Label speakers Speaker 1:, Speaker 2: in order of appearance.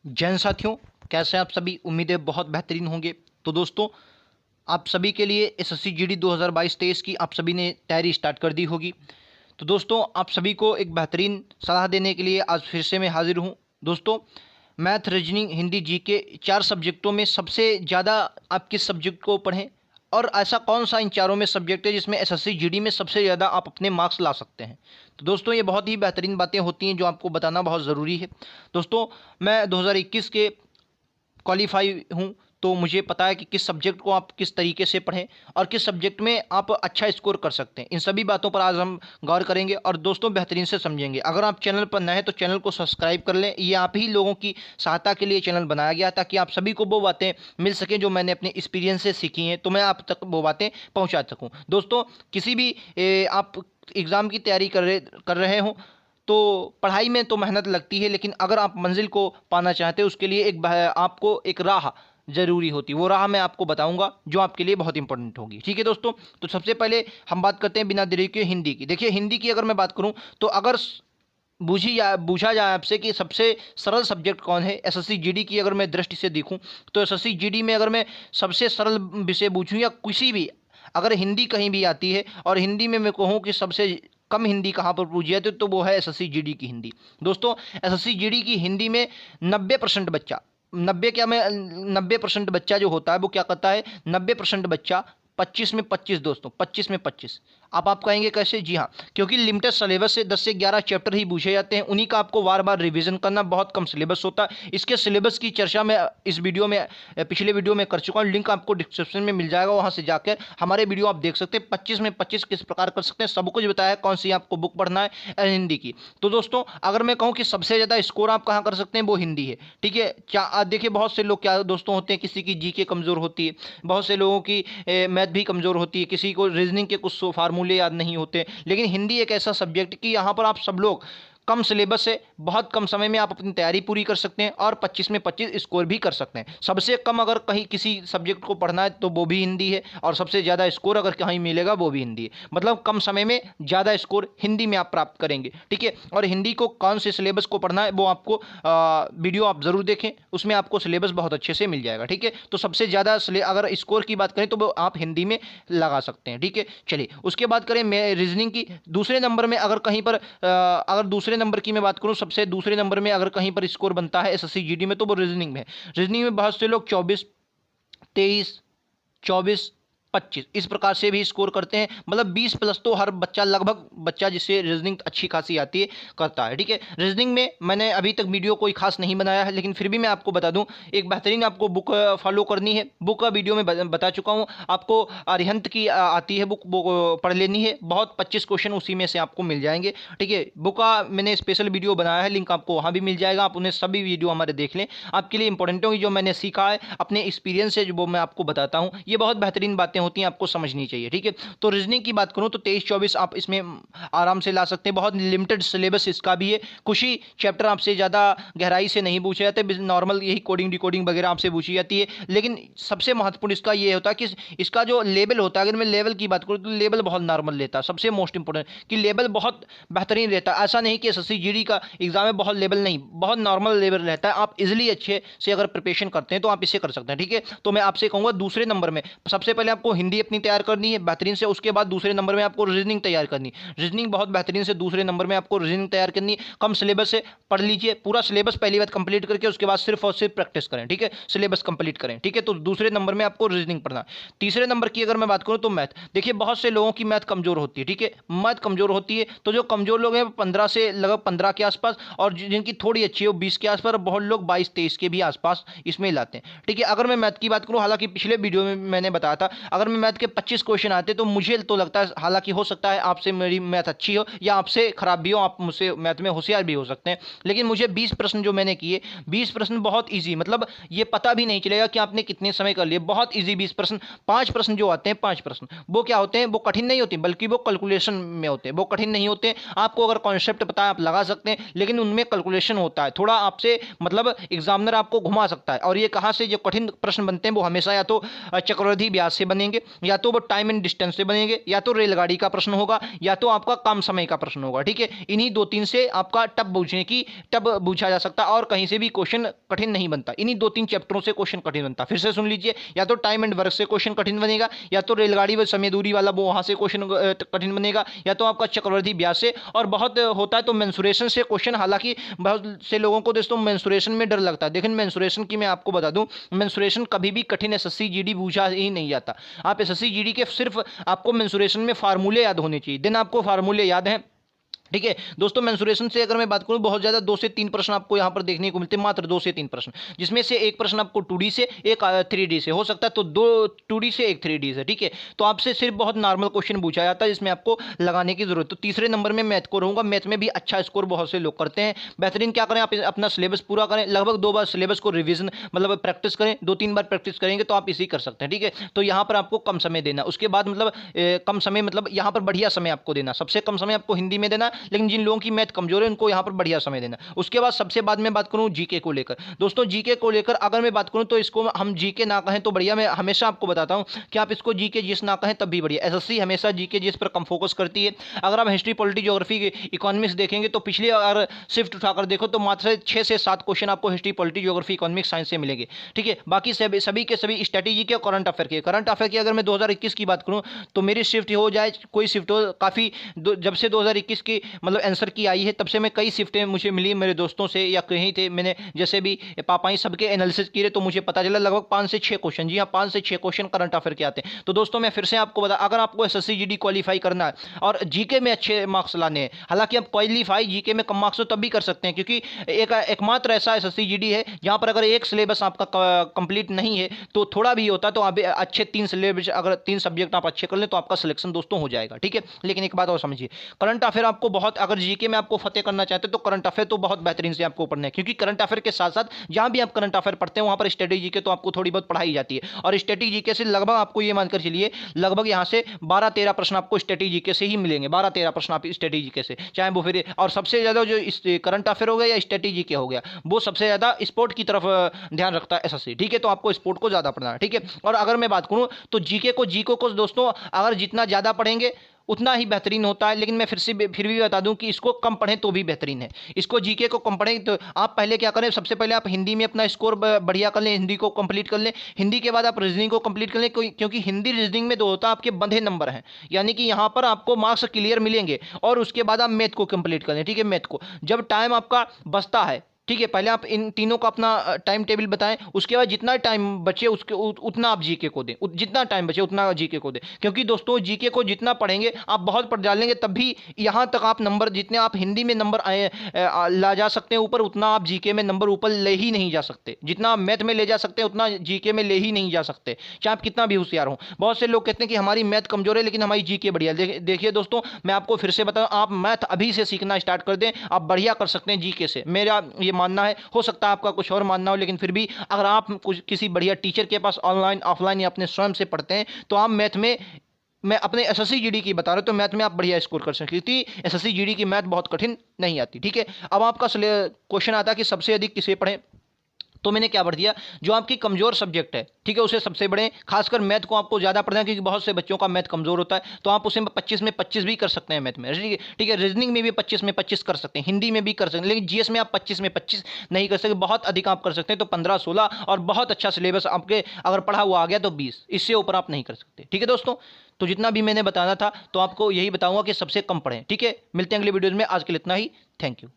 Speaker 1: जैन साथियों, कैसे हैं आप सभी। उम्मीदें बहुत बेहतरीन होंगे। तो दोस्तों, आप सभी के लिए एसएससी जीडी 2022-23 की आप सभी ने तैयारी स्टार्ट कर दी होगी। तो दोस्तों, आप सभी को एक बेहतरीन सलाह देने के लिए आज फिर से मैं हाजिर हूं। दोस्तों, मैथ, रीजनिंग, हिंदी, जीके 4 सब्जेक्टों में सबसे ज़्यादा आप किस सब्जेक्ट को पढ़ें, और ऐसा कौन सा इन चारों में सब्जेक्ट है जिसमें एसएससी जीडी में सबसे ज़्यादा आप अपने मार्क्स ला सकते हैं। तो दोस्तों, ये बहुत ही बेहतरीन बातें होती हैं जो आपको बताना बहुत ज़रूरी है। दोस्तों, मैं 2021 के क्वालिफाई हूँ, तो मुझे पता है कि किस सब्जेक्ट को आप किस तरीके से पढ़ें और किस सब्जेक्ट में आप अच्छा स्कोर कर सकते हैं। इन सभी बातों पर आज हम गौर करेंगे और दोस्तों बेहतरीन से समझेंगे। अगर आप चैनल पर नए हैं तो चैनल को सब्सक्राइब कर लें। ये आप ही लोगों की सहायता के लिए चैनल बनाया गया ताकि आप सभी को वो बातें मिल सकें जो मैंने अपने एक्सपीरियंस से सीखी हैं, तो मैं आप तक वो बातें पहुँचा सकूँ। दोस्तों, किसी भी आप एग्ज़ाम की तैयारी कर रहे हों तो पढ़ाई में तो मेहनत लगती है, लेकिन अगर आप मंजिल को पाना चाहते हैं उसके लिए आपको एक राह ज़रूरी होती है। वो राह मैं आपको बताऊंगा जो आपके लिए बहुत इंपॉर्टेंट होगी। ठीक है दोस्तों, तो सबसे पहले हम बात करते हैं बिना देरी के हिंदी की। देखिए, हिंदी की अगर मैं बात करूं तो अगर पूछा जाए आपसे कि सबसे सरल सब्जेक्ट कौन है एसएससी जीडी की, अगर मैं दृष्टि से देखूं तो एसएससी जीडी में अगर मैं सबसे सरल विषय पूछूं या किसी भी, अगर हिंदी कहीं भी आती है और हिंदी में मैं कहूँ कि सबसे कम हिंदी कहाँ पर पूछी जाती है तो वो है एसएससी जीडी की हिंदी। दोस्तों, एसएससी जीडी की हिंदी में 90% बच्चा, 90% बच्चा जो होता है वो क्या करता है, 90% बच्चा 25 में 25, दोस्तों 25 में 25। अब आप कहेंगे कैसे? जी हाँ, क्योंकि लिमिटेड सिलेबस से 10 से 11 चैप्टर ही पूछे जाते हैं, उन्हीं का आपको बार बार रिवीजन करना, बहुत कम सिलेबस होता है। इसके सिलेबस की चर्चा मैं इस वीडियो में, पिछले वीडियो में कर चुका हूँ, लिंक आपको डिस्क्रिप्शन में मिल जाएगा, वहाँ से जाकर हमारे वीडियो आप देख सकते हैं। 25 में 25 किस प्रकार कर सकते हैं सब कुछ बताया है, कौन सी आपको बुक पढ़ना है हिंदी की। तो दोस्तों, अगर मैं कहूँ कि सबसे ज़्यादा स्कोर आप कहाँ कर सकते हैं, वो हिंदी है। ठीक है, देखिए बहुत से लोग क्या दोस्तों होते हैं, किसी की जीके कमज़ोर होती है, बहुत से लोगों की मैथ भी कमज़ोर होती है, किसी को रीजनिंग के कुछ फार्मूले याद नहीं होते। लेकिन हिंदी एक ऐसा सब्जेक्ट कि यहाँ पर आप सब लोग कम सिलेबस से बहुत कम समय में आप अपनी तैयारी पूरी कर सकते हैं और 25 में 25 स्कोर भी कर सकते हैं। सबसे कम अगर कहीं किसी सब्जेक्ट को पढ़ना है तो वो भी हिंदी है, और सबसे ज़्यादा स्कोर अगर कहीं मिलेगा वो भी हिंदी है। मतलब कम समय में ज़्यादा स्कोर हिंदी में आप प्राप्त करेंगे। ठीक है, और हिंदी को कौन से सिलेबस को पढ़ना है वो आपको वीडियो आप ज़रूर देखें, उसमें आपको सिलेबस बहुत अच्छे से मिल जाएगा। ठीक है, तो सबसे ज़्यादा अगर स्कोर की बात करें तो वो आप हिंदी में लगा सकते हैं। ठीक है, चलिए उसके बाद करें मैं रीजनिंग की। दूसरे नंबर में अगर कहीं पर अगर दूसरे नंबर की मैं बात करूं, सबसे दूसरे नंबर में अगर कहीं पर स्कोर बनता है एसएससी जीडी में तो वो रीजनिंग में है। रीजनिंग में बहुत से लोग 24, 23, 24, 25 इस प्रकार से भी स्कोर करते हैं। मतलब 20 प्लस तो हर बच्चा, लगभग बच्चा जिससे रीजनिंग अच्छी खासी आती है, करता है। ठीक है, रीजनिंग में मैंने अभी तक वीडियो कोई खास नहीं बनाया है, लेकिन फिर भी मैं आपको बता दूं, एक बेहतरीन आपको बुक फॉलो करनी है। बुक का वीडियो में बता चुका हूं आपको, अरिहंत की आती है बुक, वो पढ़ लेनी है। बहुत 25 क्वेश्चन उसी में से आपको मिल जाएंगे। ठीक है, बुक का मैंने स्पेशल वीडियो बनाया है, लिंक आपको वहाँ भी मिल जाएगा, आप उन्हें सभी वीडियो हमारे देख लें, आपके लिए इंपॉर्टेंट होगी। जो मैंने सीखा है अपने एक्सपीरियंस से, जो वो मैं आपको बताता हूँ, ये बहुत बेहतरीन बातें होती हैं, आपको समझनी चाहिए। ठीक है, तो रीजनिंग की बात करूं तो 23-24 आप इसमें आराम से ला सकते हैं। बहुत लिमिटेड सिलेबस इसका भी है, कुछ ही चैप्टर आपसे ज़्यादा गहराई से नहीं पूछे जाते, नॉर्मल यही कोडिंग डिकोडिंग वगैरह आपसे पूछी जाती है। लेकिन सबसे महत्वपूर्ण इसका ये होता है कि इसका जो लेवल होता है, अगर मैं लेवल की बात करूँ तो लेवल बहुत नॉर्मल लेता है। सबसे मोस्ट इंपॉर्टेंट कि लेवल बहुत बेहतरीन रहता है। ऐसा नहीं कि एसएससी जीडी का एग्जाम है बहुत लेवल नहीं, बहुत नॉर्मल लेवल रहता है। आप इजिली अच्छे से अगर प्रिपरेशन करते हैं तो आप इसे कर सकते हैं। ठीक है, तो मैं आपसे कहूँगा दूसरे नंबर में सबसे पहले आपको हिंदी अपनी तैयार करनी है बेहतरीन से, उसके बाद दूसरे नंबर में आपको रीजनिंग तैयार करनी है। रीजनिंग बहुत बेहतरीन से दूसरे नंबर में आपको रीजनिंग तैयार करनी है। कम सिलेबस से पढ़ लीजिए, पूरा सिलेबस पहली बार कंप्लीट करके उसके बाद सिर्फ और सिर्फ प्रैक्टिस करें। ठीक है, सिलेबस कंप्लीट करें। ठीक है, तो दूसरे नंबर में आपको रीजनिंग पढ़ना है। तीसरे नंबर की अगर मैं बात करूं तो मैथ। देखिए, बहुत से लोगों की मैथ कमजोर होती है। ठीक है, मैथ कमजोर होती है, तो जो कमजोर लोग हैं 15 से लगभग 15 के आसपास, और जिनकी थोड़ी अच्छी है 20 के आसपास, बहुत लोग 22-23 के भी आसपास इसमें लाते हैं। ठीक है, अगर मैं मैथ की बात करूं, हालांकि पिछले वीडियो में मैंने बताया था, अगर मैं मैथ के 25 क्वेश्चन आते तो मुझे तो लगता है, हालांकि हो सकता है आपसे मेरी मैथ अच्छी हो या आपसे खराब भी हो, आप मुझसे मैथ में होशियार भी हो सकते हैं, लेकिन मुझे 20 प्रश्न जो मैंने किए, 20 प्रश्न बहुत इजी, मतलब ये पता भी नहीं चलेगा कि आपने कितने समय कर लिए, बहुत इजी 20 प्रश्न। 5 प्रश्न जो आते हैं, 5 प्रश्न वो क्या होते हैं, वो कठिन नहीं होते, बल्कि वो कैलकुलेशन में होते हैं, वो कठिन नहीं होते। आपको अगर कॉन्सेप्ट पता है आप लगा सकते हैं, लेकिन उनमें कैलकुलेशन होता है थोड़ा, आपसे मतलब एग्जामिनर आपको घुमा सकता है। और ये कहाँ से जो कठिन प्रश्न बनते हैं वो हमेशा या तो चक्रवृद्धि ब्याज से बनेंगे बनेंगे, या तो वो टाइम एंड डिस्टेंस से बनेंगे, या तो रेलगाड़ी का प्रश्न होगा, या तो आपका कम समय का प्रश्न होगा। ठीक है, इन्हीं 2-3 से आपका टब पूछा जा सकता है और कहीं से भी क्वेश्चन कठिन नहीं बनता। इन्हीं 2-3 चैप्टरों से क्वेश्चन कठिन बनता। फिर से सुन लीजिए, या तो टाइम एंड वर्क से क्वेश्चन कठिन बनेगा, या तो रेलगाड़ी व समय दूरी वाला वो वहां से क्वेश्चन कठिन बनेगा, या तो आपका चक्रवर्ती ब्याज से, और बहुत होता है तो मेंसुरेशन से क्वेश्चन। हालांकि बहुत से लोगों को दोस्तों मेंसुरेशन में डर लगता है, लेकिन मेंसुरेशन की मैं आपको बता दूं, मेंसुरेशन कभी भी कठिन एसएससी जीडी पूछा ही नहीं जाता। आप एसएससी जीडी के सिर्फ आपको मेंसुरेशन में फार्मूले याद होने चाहिए। दिन आपको फार्मूले याद हैं। ठीक है दोस्तों, मेंसुरेशन से अगर मैं बात करूं, बहुत ज़्यादा 2 से 3 प्रश्न आपको यहां पर देखने को मिलते हैं, मात्र 2 से 3 प्रश्न, जिसमें से एक प्रश्न आपको 2D से, एक 3D से हो सकता है, तो 2 2D से एक 3D से। ठीक है, तो आपसे सिर्फ बहुत नॉर्मल क्वेश्चन पूछा जाता है जिसमें आपको लगाने की जरूरत। तो तीसरे नंबर में मैथ को रहूंगा। मैथ में भी अच्छा स्कोर बहुत से लोग करते हैं। बेहतरीन क्या करें, आप अपना सिलेबस पूरा करें, लगभग 2 बार सिलेबस को रिविजन मतलब प्रैक्टिस करें, 2-3 बार प्रैक्टिस करेंगे तो आप इसी कर सकते हैं। ठीक है, तो यहाँ पर आपको कम समय देना, उसके बाद मतलब कम समय मतलब यहाँ पर बढ़िया समय आपको देना। सबसे कम समय आपको हिंदी में देना, लेकिन जिन लोगों की मैथ कमजोर है उनको यहाँ पर बढ़िया समय देना। उसके बाद सबसे बाद में बात करूँ जीके को लेकर। दोस्तों जीके को लेकर अगर मैं बात करूँ तो इसको हम जीके ना कहें तो बढ़िया। मैं हमेशा आपको बताता हूँ कि आप इसको जीके जिस ना कहें तब भी बढ़िया। एसएससी हमेशा जीके जिस पर कम फोकस करती है। अगर आप हिस्ट्री, पॉलिटी, ज्योग्राफी, इकोनॉमिक्स देखेंगे तो पिछले अगर शिफ्ट उठाकर देखो तो मात्र 6 से 7 क्वेश्चन आपको history, polity, geography, economics, science से मिलेंगे। ठीक है, बाकी सभी के सभी स्ट्रेटेजी के, करंट अफेयर के। करंट अफेयर की अगर मैं 2021 की बात करूँ तो मेरी शिफ्ट हो जाए, कोई शिफ्ट हो, काफ़ी जब से 2021 की मतलब आंसर की आई है तब से मैं कई शिफ्टें मुझे मिली मेरे दोस्तों से या कहीं थे, मैंने जैसे भी पापाई सबके एनालिसिस किए तो मुझे पता चला लगभग 5 से 6 क्वेश्चन, जी हाँ 5 से 6 क्वेश्चन करंट अफेयर के आते हैं। तो दोस्तों मैं फिर से आपको बता, अगर आपको एसएससी जीडी क्वालीफाई करना है और जीके में अच्छे मार्क्स लाने हैं, हालांकि आप क्वालीफाई जीके में कम मार्क्स हो तब भी कर सकते हैं, क्योंकि एकमात्र ऐसा एसएससी जीडी है जहां पर अगर एक सिलेबस आपका कंप्लीट नहीं है तो थोड़ा भी होता तो आप अच्छे 3 सिलेबस, अगर 3 सब्जेक्ट आप अच्छे कर लें तो आपका सिलेक्शन दोस्तों हो जाएगा। ठीक है, लेकिन एक बात और समझिए, करंट अफेयर आपको बहुत, अगर जीके में आपको फतेह करना चाहते तो करंट अफेयर तो बहुत बेहतरीन से आपको पढ़ना है, क्योंकि करंट अफेयर के साथ साथ जहां भी आप करंट अफेयर पढ़ते हैं वहां पर स्ट्रेटेजी के तो आपको थोड़ी बहुत पढ़ाई जाती है, और स्ट्रेटेजी के से लगभग आपको ये मानकर चलिए लगभग यहां से 12-13 प्रश्न आपको स्ट्रेटेजी के से ही मिलेंगे। 12-13 प्रश्न आप स्ट्रेटेजी के से, चाहे वो फिर, और सबसे ज्यादा जो करंट अफेयर हो गया या स्ट्रेटेजी के हो गया, वो सबसे ज्यादा स्पोर्ट की तरफ ध्यान रखता है एसएससी। ठीक है, तो आपको स्पोर्ट को ज्यादा पढ़ना है। ठीक है, और अगर मैं बात करूं तो जीके को दोस्तों अगर जितना ज्यादा पढ़ेंगे उतना ही बेहतरीन होता है, लेकिन मैं फिर भी बता दूं कि इसको कम पढ़ें तो भी बेहतरीन है। इसको जीके को कम पढ़ें तो आप पहले क्या करें, सबसे पहले आप हिंदी में अपना स्कोर बढ़िया कर लें, हिंदी को कंप्लीट कर लें। हिंदी के बाद आप रीजनिंग को कंप्लीट कर लें, क्योंकि हिंदी रीजनिंग में दो होता है आपके बंधे नंबर हैं, यानी कि यहाँ पर आपको मार्क्स क्लियर मिलेंगे, और उसके बाद आप मैथ को कंप्लीट कर लें। ठीक है, मैथ को जब टाइम आपका बचता है, ठीक है, पहले आप इन तीनों का अपना टाइम टेबल बताएं, उसके बाद जितना टाइम बचे उसके उतना आप जीके को दें, जितना टाइम बचे उतना जीके को दें, क्योंकि दोस्तों जीके को जितना पढ़ेंगे आप बहुत पढ़ डालेंगे तब भी यहाँ तक आप नंबर, जितने आप हिंदी में नंबर ला जा सकते हैं ऊपर, उतना आप जीके में नंबर ऊपर ले ही नहीं जा सकते। जितना आप मैथ में ले जा सकते हैं उतना जीके में ले ही नहीं जा सकते, चाहे आप कितना भी होशियार हो। बहुत से लोग कहते हैं कि हमारी मैथ कमजोर है लेकिन हमारी जीके बढ़िया। देखिए दोस्तों, मैं आपको फिर से बताऊं, आप मैथ अभी से सीखना स्टार्ट कर दें, आप बढ़िया कर सकते हैं जीके से, मेरा ये मानना है। हो सकता है आपका कुछ और मानना हो, लेकिन फिर भी अगर आप कुछ किसी बढ़िया टीचर के पास ऑनलाइन, ऑफलाइन या अपने स्वयं से पढ़ते हैं तो आप मैथ में, मैं अपने एसएससी जीडी की बता रहा हूं, तो मैथ में आप बढ़िया स्कोर कर सकते हैं। एसएससी जीडी की मैथ बहुत कठिन नहीं आती। ठीक है, अब आपका क्वेश्चन आता है कि सबसे अधिक किसे पढ़ें, तो मैंने क्या पढ़ दिया, जो आपकी कमजोर सब्जेक्ट है, ठीक है, उसे सबसे बड़े, खासकर मैथ को आपको ज्यादा पढ़ना है, क्योंकि बहुत से बच्चों का मैथ कमजोर होता है, तो आप उसे 25 में 25 भी कर सकते हैं मैथ में। ठीक है, रीजनिंग में भी 25 में 25 कर सकते हैं, हिंदी में भी कर सकते हैं, लेकिन जीएस में आप 25 में 25 नहीं कर सकते, बहुत अधिक आप कर सकते हैं तो 15-16, और बहुत अच्छा सिलेबस आपके अगर पढ़ा हुआ आ गया तो 20, इससे ऊपर आप नहीं कर सकते। ठीक है दोस्तों, तो जितना भी मैंने बताना था तो आपको यही बताऊंगा कि सबसे कम पढ़ें। ठीक है, मिलते हैं अगले वीडियोज में, आज के लिए इतना ही, थैंक यू।